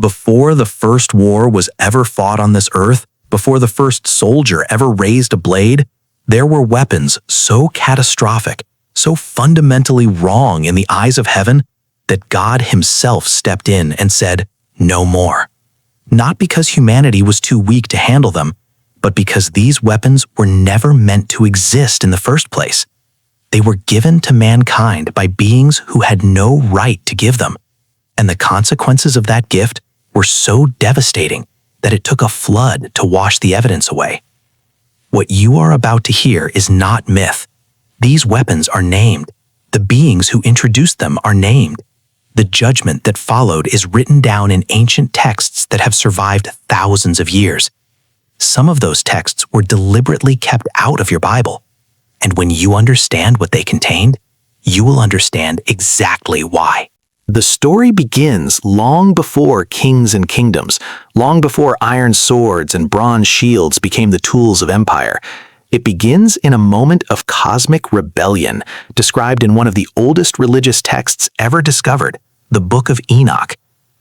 Before the first war was ever fought on this earth, before the first soldier ever raised a blade, there were weapons so catastrophic, so fundamentally wrong in the eyes of heaven, that God himself stepped in and said, "No more." Not because humanity was too weak to handle them, but because these weapons were never meant to exist in the first place. They were given to mankind by beings who had no right to give them, and the consequences of that gift were so devastating that it took a flood to wash the evidence away. What you are about to hear is not myth. These weapons are named. The beings who introduced them are named. The judgment that followed is written down in ancient texts that have survived thousands of years. Some of those texts were deliberately kept out of your Bible. And when you understand what they contained, you will understand exactly why. The story begins long before kings and kingdoms, long before iron swords and bronze shields became the tools of empire. It begins in a moment of cosmic rebellion, described in one of the oldest religious texts ever discovered, the Book of Enoch.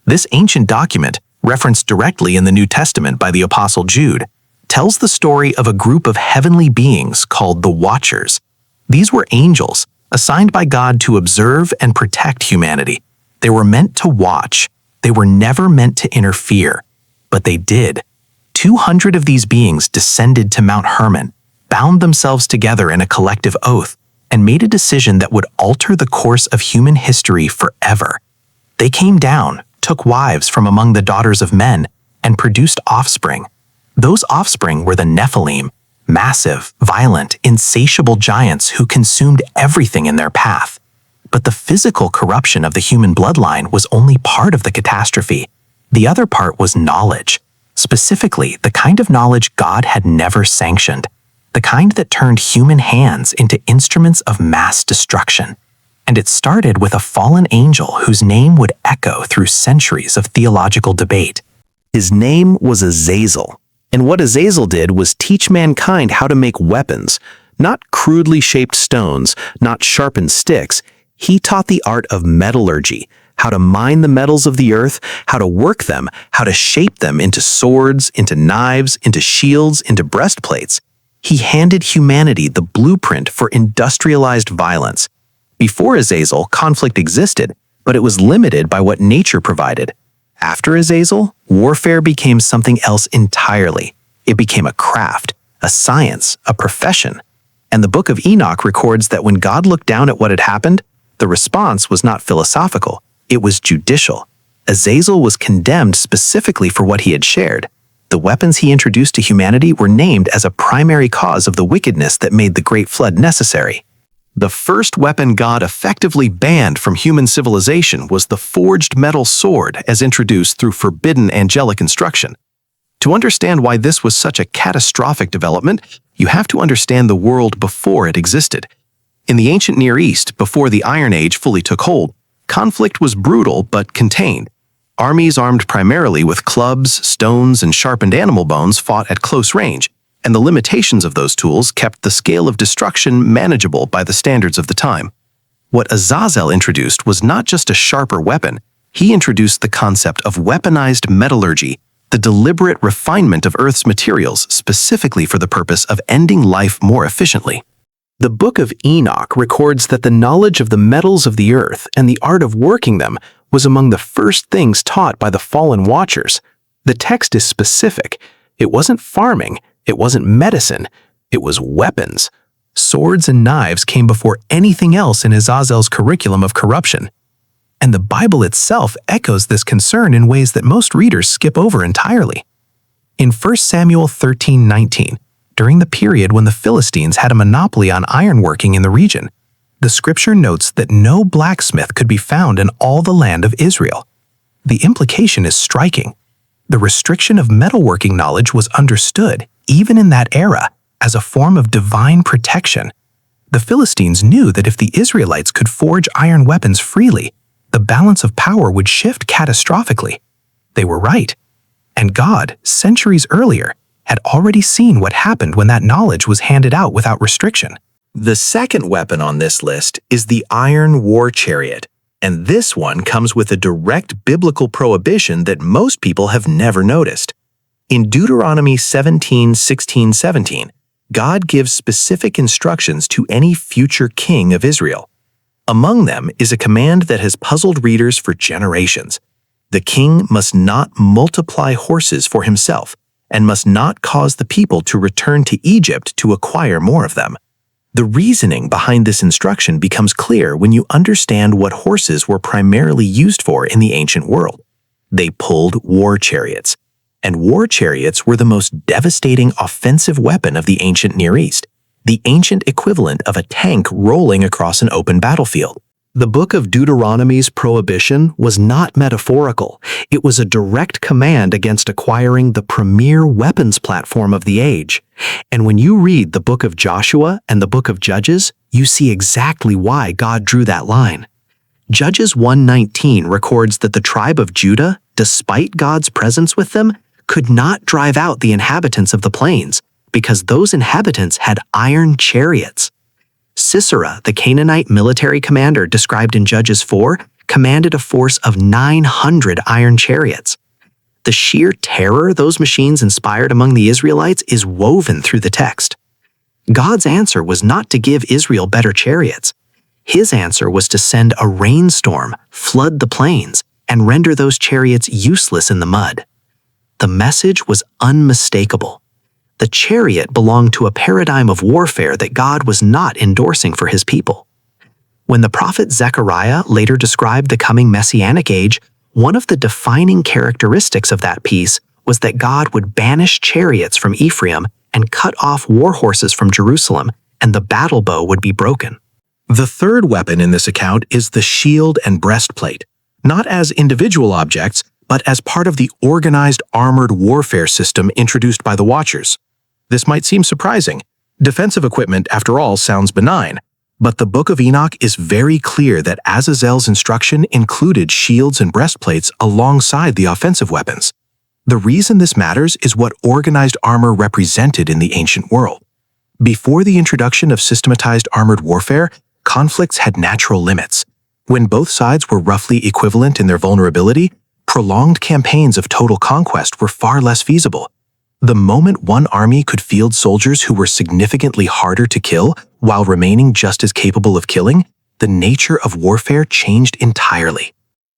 This ancient document, referenced directly in the New Testament by the Apostle Jude, tells the story of a group of heavenly beings called the Watchers. These were angels, assigned by God to observe and protect humanity. They were meant to watch. They were never meant to interfere, but they did. 200 of these beings descended to Mount Hermon, bound themselves together in a collective oath, and made a decision that would alter the course of human history forever. They came down, took wives from among the daughters of men, and produced offspring. Those offspring were the Nephilim, massive, violent, insatiable giants who consumed everything in their path. But the physical corruption of the human bloodline was only part of the catastrophe. The other part was knowledge, specifically the kind of knowledge God had never sanctioned, the kind that turned human hands into instruments of mass destruction. And it started with a fallen angel whose name would echo through centuries of theological debate. His name was Azazel, and what Azazel did was teach mankind how to make weapons, not crudely shaped stones, not sharpened sticks. He taught the art of metallurgy, how to mine the metals of the earth, how to work them, how to shape them into swords, into knives, into shields, into breastplates. He handed humanity the blueprint for industrialized violence. Before Azazel, conflict existed, but it was limited by what nature provided. After Azazel, warfare became something else entirely. It became a craft, a science, a profession. And the Book of Enoch records that when God looked down at what had happened, the response was not philosophical, it was judicial. Azazel was condemned specifically for what he had shared. The weapons he introduced to humanity were named as a primary cause of the wickedness that made the Great Flood necessary. The first weapon God effectively banned from human civilization was the forged metal sword as introduced through forbidden angelic instruction. To understand why this was such a catastrophic development, you have to understand the world before it existed. In the ancient Near East, before the Iron Age fully took hold, conflict was brutal but contained. Armies armed primarily with clubs, stones, and sharpened animal bones fought at close range, and the limitations of those tools kept the scale of destruction manageable by the standards of the time. What Azazel introduced was not just a sharper weapon, he introduced the concept of weaponized metallurgy, the deliberate refinement of Earth's materials specifically for the purpose of ending life more efficiently. The Book of Enoch records that the knowledge of the metals of the earth and the art of working them was among the first things taught by the fallen Watchers. The text is specific. It wasn't farming, it wasn't medicine, it was weapons. Swords and knives came before anything else in Azazel's curriculum of corruption. And the Bible itself echoes this concern in ways that most readers skip over entirely. In 1 Samuel 13:19, during the period when the Philistines had a monopoly on ironworking in the region, the scripture notes that no blacksmith could be found in all the land of Israel. The implication is striking. The restriction of metalworking knowledge was understood, even in that era, as a form of divine protection. The Philistines knew that if the Israelites could forge iron weapons freely, the balance of power would shift catastrophically. They were right. And God, centuries earlier, had already seen what happened when that knowledge was handed out without restriction. The second weapon on this list is the Iron War Chariot, And this one comes with a direct biblical prohibition that most people have never noticed. In Deuteronomy 17:16-17, God gives specific instructions to any future king of Israel. Among them is a command that has puzzled readers for generations. The king must not multiply horses for himself and must not cause the people to return to Egypt to acquire more of them. The reasoning behind this instruction becomes clear when you understand what horses were primarily used for in the ancient world. They pulled war chariots, and war chariots were the most devastating offensive weapon of the ancient Near East, the ancient equivalent of a tank rolling across an open battlefield. The book of Deuteronomy's prohibition was not metaphorical. It was a direct command against acquiring the premier weapons platform of the age. And when you read the book of Joshua and the book of Judges, you see exactly why God drew that line. Judges 1:19 records that the tribe of Judah, despite God's presence with them, could not drive out the inhabitants of the plains because those inhabitants had iron chariots. Sisera, the Canaanite military commander described in Judges 4, commanded a force of 900 iron chariots. The sheer terror those machines inspired among the Israelites is woven through the text. God's answer was not to give Israel better chariots. His answer was to send a rainstorm, flood the plains, and render those chariots useless in the mud. The message was unmistakable. The chariot belonged to a paradigm of warfare that God was not endorsing for his people. When the prophet Zechariah later described the coming messianic age, one of the defining characteristics of that piece was that God would banish chariots from Ephraim and cut off war horses from Jerusalem, and the battle bow would be broken. The third weapon in this account is the shield and breastplate, not as individual objects, but as part of the organized armored warfare system introduced by the Watchers. This might seem surprising. Defensive equipment, after all, sounds benign, but the Book of Enoch is very clear that Azazel's instruction included shields and breastplates alongside the offensive weapons. The reason this matters is what organized armor represented in the ancient world. Before the introduction of systematized armored warfare, conflicts had natural limits. When both sides were roughly equivalent in their vulnerability, prolonged campaigns of total conquest were far less feasible. The moment one army could field soldiers who were significantly harder to kill while remaining just as capable of killing, the nature of warfare changed entirely.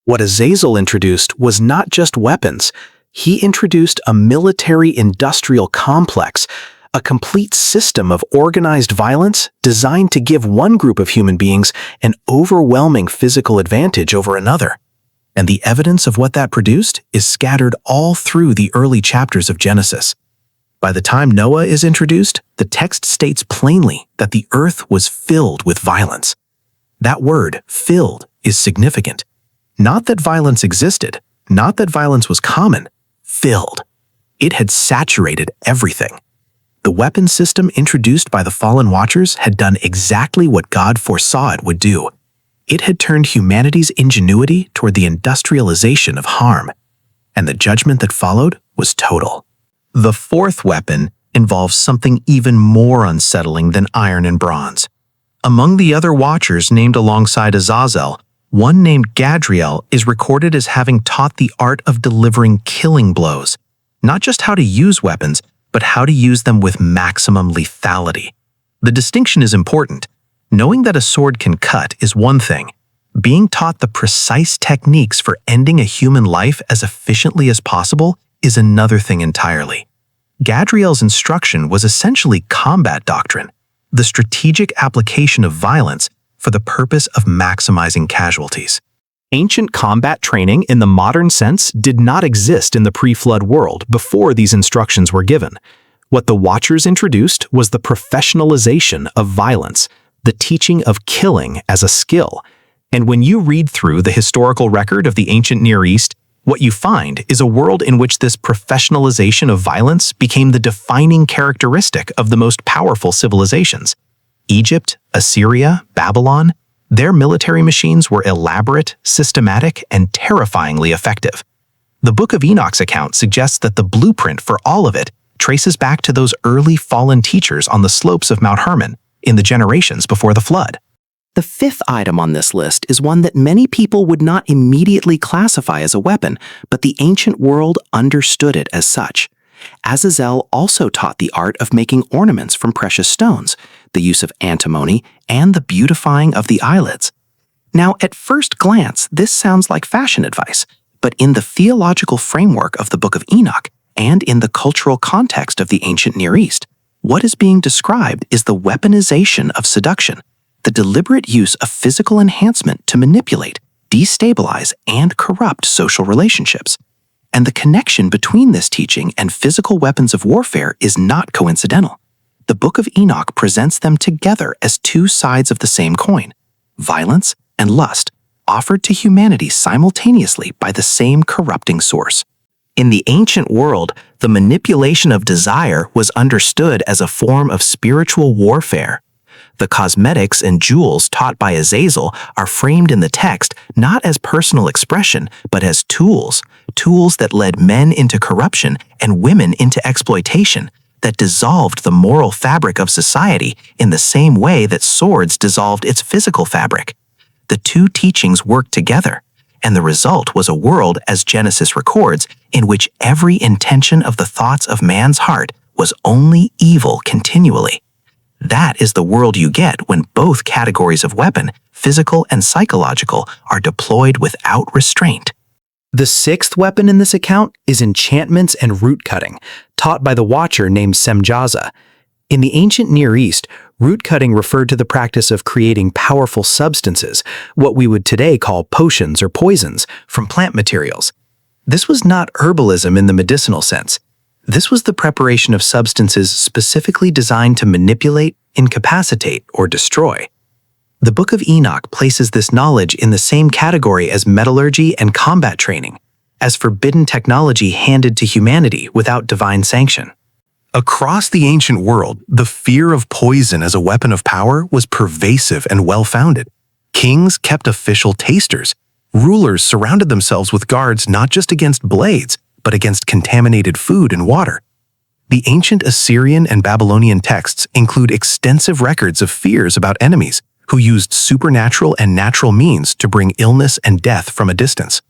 What Azazel introduced was not just weapons. He introduced a military-industrial complex, a complete system of organized violence designed to give one group of human beings an overwhelming physical advantage over another. And the evidence of what that produced is scattered all through the early chapters of Genesis. By the time Noah is introduced, the text states plainly that the earth was filled with violence. That word, filled, is significant. Not that violence existed, not that violence was common, filled. It had saturated everything. The weapon system introduced by the fallen Watchers had done exactly what God foresaw it would do. It had turned humanity's ingenuity toward the industrialization of harm, and the judgment that followed was total. The fourth weapon involves something even more unsettling than iron and bronze. Among the other Watchers named alongside Azazel, one named Gadriel is recorded as having taught the art of delivering killing blows, not just how to use weapons, but how to use them with maximum lethality. The distinction is important. Knowing that a sword can cut is one thing. Being taught the precise techniques for ending a human life as efficiently as possible is another thing entirely. Gadriel's instruction was essentially combat doctrine, the strategic application of violence for the purpose of maximizing casualties. Ancient combat training in the modern sense did not exist in the pre-flood world before these instructions were given. What the Watchers introduced was the professionalization of violence, the teaching of killing as a skill. And when you read through the historical record of the ancient Near East, what you find is a world in which this professionalization of violence became the defining characteristic of the most powerful civilizations. Egypt, Assyria, Babylon, their military machines were elaborate, systematic, and terrifyingly effective. The Book of Enoch's account suggests that the blueprint for all of it traces back to those early fallen teachers on the slopes of Mount Hermon, in the generations before the flood. The fifth item on this list is one that many people would not immediately classify as a weapon, but the ancient world understood it as such. Azazel also taught the art of making ornaments from precious stones, the use of antimony, and the beautifying of the eyelids. Now, at first glance, this sounds like fashion advice, but in the theological framework of the Book of Enoch and in the cultural context of the ancient Near East, what is being described is the weaponization of seduction, the deliberate use of physical enhancement to manipulate, destabilize, and corrupt social relationships. And the connection between this teaching and physical weapons of warfare is not coincidental. The Book of Enoch presents them together as two sides of the same coin, violence and lust, offered to humanity simultaneously by the same corrupting source. In the ancient world, the manipulation of desire was understood as a form of spiritual warfare. The cosmetics and jewels taught by Azazel are framed in the text not as personal expression, but as tools that led men into corruption and women into exploitation, that dissolved the moral fabric of society in the same way that swords dissolved its physical fabric. The two teachings worked together, and the result was a world, as Genesis records, in which every intention of the thoughts of man's heart was only evil continually. That is the world you get when both categories of weapon, physical and psychological, are deployed without restraint. The sixth weapon in this account is enchantments and root cutting, taught by the Watcher named Semjaza. In the ancient Near East, root cutting referred to the practice of creating powerful substances, what we would today call potions or poisons, from plant materials. This was not herbalism in the medicinal sense. This was the preparation of substances specifically designed to manipulate, incapacitate, or destroy. The Book of Enoch places this knowledge in the same category as metallurgy and combat training, as forbidden technology handed to humanity without divine sanction. Across the ancient world, the fear of poison as a weapon of power was pervasive and well-founded. Kings kept official tasters. Rulers surrounded themselves with guards not just against blades, but against contaminated food and water. The ancient Assyrian and Babylonian texts include extensive records of fears about enemies who used supernatural and natural means to bring illness and death from a distance.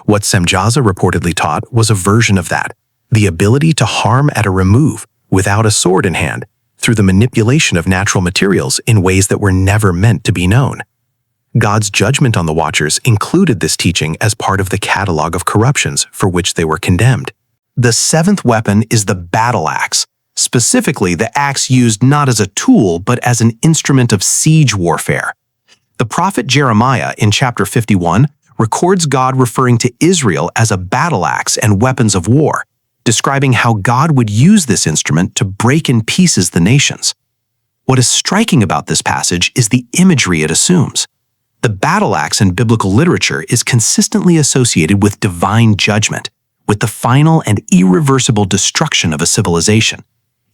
What Semjaza reportedly taught was a version of that, the ability to harm at a remove without a sword in hand through the manipulation of natural materials in ways that were never meant to be known. God's judgment on the Watchers included this teaching as part of the catalog of corruptions for which they were condemned. The seventh weapon is the battle axe, specifically the axe used not as a tool but as an instrument of siege warfare. The prophet Jeremiah in chapter 51 records God referring to Israel as a battle axe and weapons of war, describing how God would use this instrument to break in pieces the nations. What is striking about this passage is the imagery it assumes. The battle axe in biblical literature is consistently associated with divine judgment, with the final and irreversible destruction of a civilization.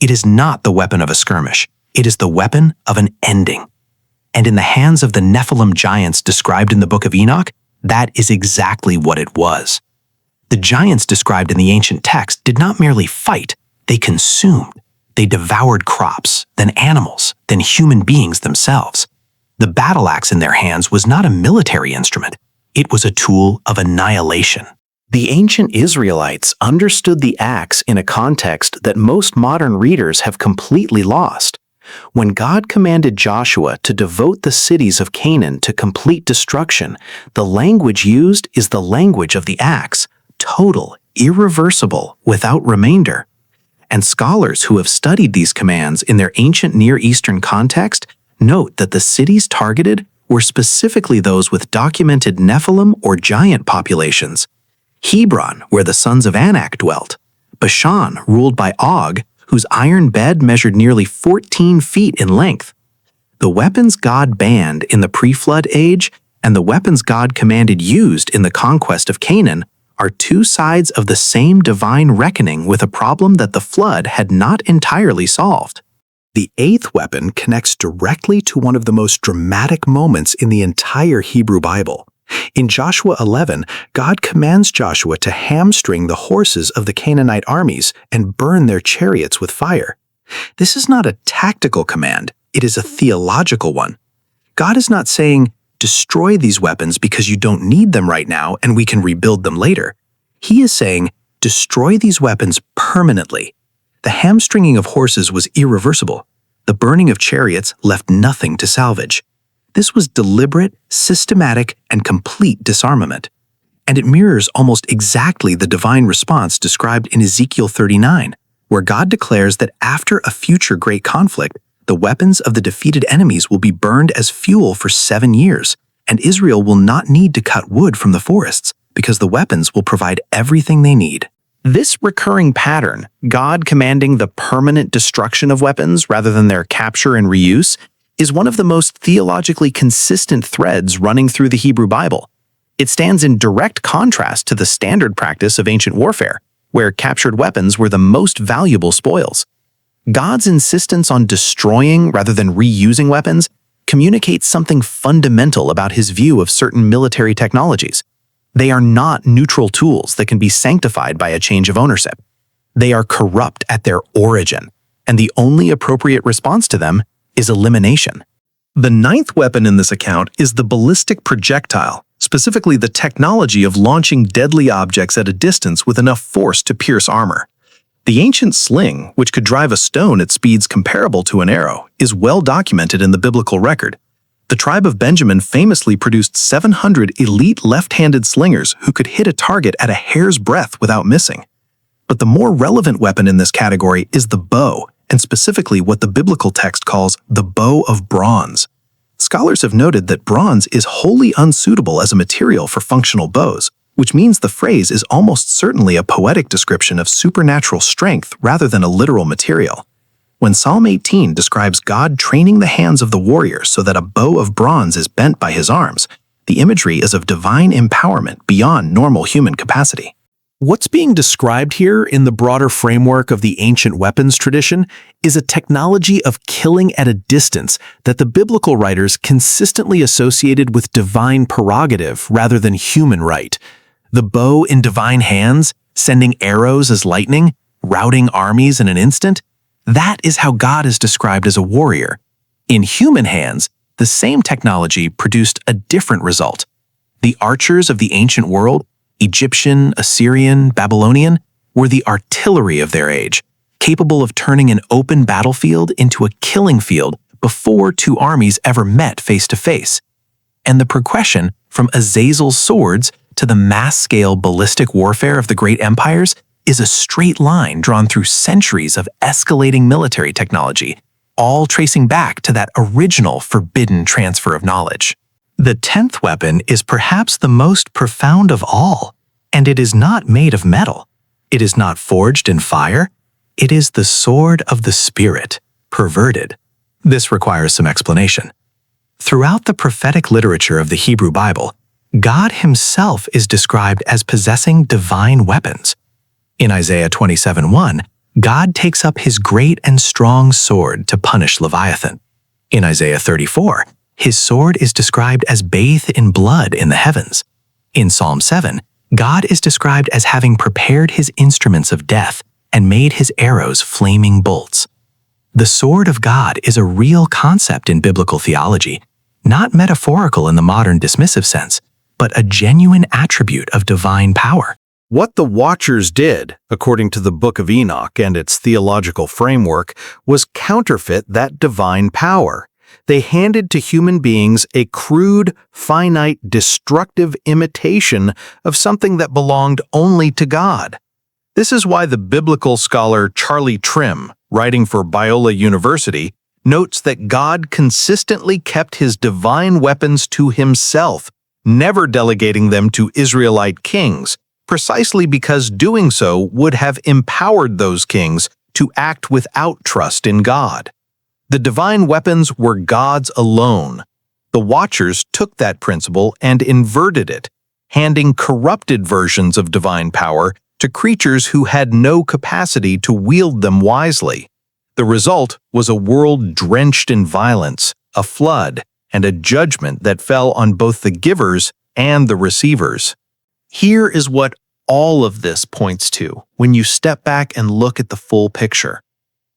It is not the weapon of a skirmish. It is the weapon of an ending. And in the hands of the Nephilim giants described in the Book of Enoch, that is exactly what it was. The giants described in the ancient text did not merely fight, they consumed. They devoured crops, then animals, then human beings themselves. The battle axe in their hands was not a military instrument. It was a tool of annihilation. The ancient Israelites understood the axe in a context that most modern readers have completely lost. When God commanded Joshua to devote the cities of Canaan to complete destruction, the language used is the language of the axe, total, irreversible, without remainder. And scholars who have studied these commands in their ancient Near Eastern context note that the cities targeted were specifically those with documented Nephilim or giant populations. Hebron, where the sons of Anak dwelt. Bashan, ruled by Og, whose iron bed measured nearly 14 feet in length. The weapons God banned in the pre-flood age and the weapons God commanded used in the conquest of Canaan are two sides of the same divine reckoning with a problem that the flood had not entirely solved. The eighth weapon connects directly to one of the most dramatic moments in the entire Hebrew Bible. In Joshua 11, God commands Joshua to hamstring the horses of the Canaanite armies and burn their chariots with fire. This is not a tactical command, it is a theological one. God is not saying, destroy these weapons because you don't need them right now and we can rebuild them later. He is saying, destroy these weapons permanently. The hamstringing of horses was irreversible. The burning of chariots left nothing to salvage. This was deliberate, systematic, and complete disarmament. And it mirrors almost exactly the divine response described in Ezekiel 39, where God declares that after a future great conflict, the weapons of the defeated enemies will be burned as fuel for 7 years, and Israel will not need to cut wood from the forests, because the weapons will provide everything they need. This recurring pattern, God commanding the permanent destruction of weapons rather than their capture and reuse, is one of the most theologically consistent threads running through the Hebrew Bible. It stands in direct contrast to the standard practice of ancient warfare, where captured weapons were the most valuable spoils. God's insistence on destroying rather than reusing weapons communicates something fundamental about his view of certain military technologies. They are not neutral tools that can be sanctified by a change of ownership. They are corrupt at their origin, and the only appropriate response to them is elimination. The ninth weapon in this account is the ballistic projectile, specifically the technology of launching deadly objects at a distance with enough force to pierce armor. The ancient sling, which could drive a stone at speeds comparable to an arrow, is well documented in the biblical record. The tribe of Benjamin famously produced 700 elite left-handed slingers who could hit a target at a hair's breadth without missing. But the more relevant weapon in this category is the bow, and specifically what the biblical text calls the bow of bronze. Scholars have noted that bronze is wholly unsuitable as a material for functional bows, which means the phrase is almost certainly a poetic description of supernatural strength rather than a literal material. When Psalm 18 describes God training the hands of the warrior so that a bow of bronze is bent by his arms, the imagery is of divine empowerment beyond normal human capacity. What's being described here in the broader framework of the ancient weapons tradition is a technology of killing at a distance that the biblical writers consistently associated with divine prerogative rather than human right. The bow in divine hands, sending arrows as lightning, routing armies in an instant, that is how God is described as a warrior. In human hands, the same technology produced a different result. The archers of the ancient world, Egyptian, Assyrian, Babylonian, were the artillery of their age, capable of turning an open battlefield into a killing field before two armies ever met face to face. And the progression from Azazel's swords to the mass-scale ballistic warfare of the great empires is a straight line drawn through centuries of escalating military technology, all tracing back to that original forbidden transfer of knowledge. The 10th weapon is perhaps the most profound of all, and it is not made of metal. It is not forged in fire. It is the sword of the Spirit, perverted. This requires some explanation. Throughout the prophetic literature of the Hebrew Bible, God himself is described as possessing divine weapons. In Isaiah 27:1, God takes up his great and strong sword to punish Leviathan. In Isaiah 34, his sword is described as bathed in blood in the heavens. In Psalm 7, God is described as having prepared his instruments of death and made his arrows flaming bolts. The sword of God is a real concept in biblical theology, not metaphorical in the modern dismissive sense, but a genuine attribute of divine power. What the Watchers did, according to the Book of Enoch and its theological framework, was counterfeit that divine power. They handed to human beings a crude, finite, destructive imitation of something that belonged only to God. This is why the biblical scholar Charlie Trim, writing for Biola University, notes that God consistently kept his divine weapons to himself, never delegating them to Israelite kings, precisely because doing so would have empowered those kings to act without trust in God. The divine weapons were God's alone. The Watchers took that principle and inverted it, handing corrupted versions of divine power to creatures who had no capacity to wield them wisely. The result was a world drenched in violence, a flood, and a judgment that fell on both the givers and the receivers. Here is what all of this points to when you step back and look at the full picture.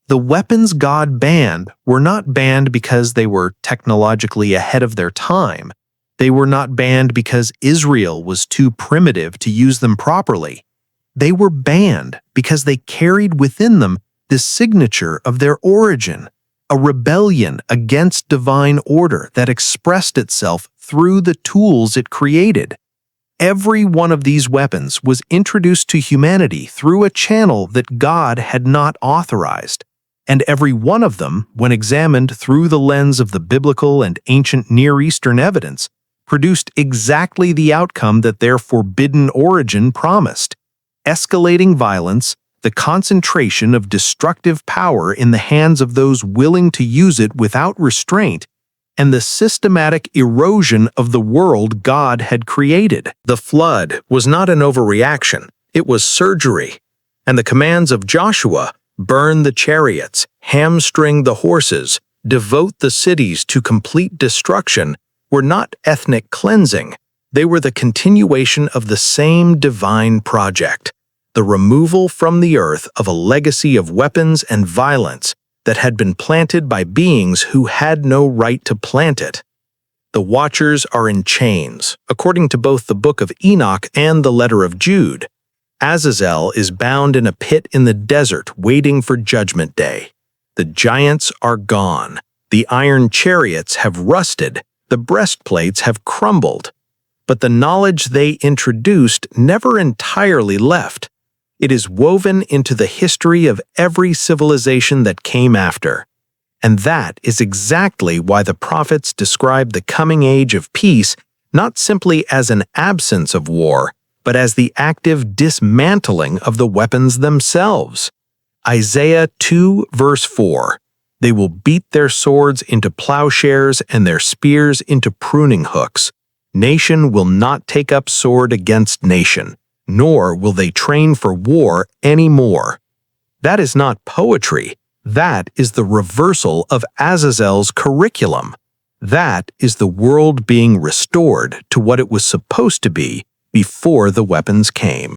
The weapons God banned were not banned because they were technologically ahead of their time. They were not banned because Israel was too primitive to use them properly. They were banned because they carried within them the signature of their origin, a rebellion against divine order that expressed itself through the tools it created. Every one of these weapons was introduced to humanity through a channel that God had not authorized, and every one of them, when examined through the lens of the biblical and ancient Near Eastern evidence, produced exactly the outcome that their forbidden origin promised: escalating violence, the concentration of destructive power in the hands of those willing to use it without restraint, and the systematic erosion of the world God had created. The flood was not an overreaction, it was surgery. And the commands of Joshua, burn the chariots, hamstring the horses, devote the cities to complete destruction, were not ethnic cleansing. They were the continuation of the same divine project, the removal from the earth of a legacy of weapons and violence that had been planted by beings who had no right to plant it. The Watchers are in chains, according to both the Book of Enoch and the letter of Jude. Azazel is bound in a pit in the desert waiting for Judgment Day. The giants are gone. The iron chariots have rusted. The breastplates have crumbled. But the knowledge they introduced never entirely left. It is woven into the history of every civilization that came after. And that is exactly why the prophets describe the coming age of peace not simply as an absence of war, but as the active dismantling of the weapons themselves. Isaiah 2 verse 4, "They will beat their swords into plowshares and their spears into pruning hooks. Nation will not take up sword against nation, nor will they train for war anymore." That is not poetry. That is the reversal of Azazel's curriculum. That is the world being restored to what it was supposed to be before the weapons came.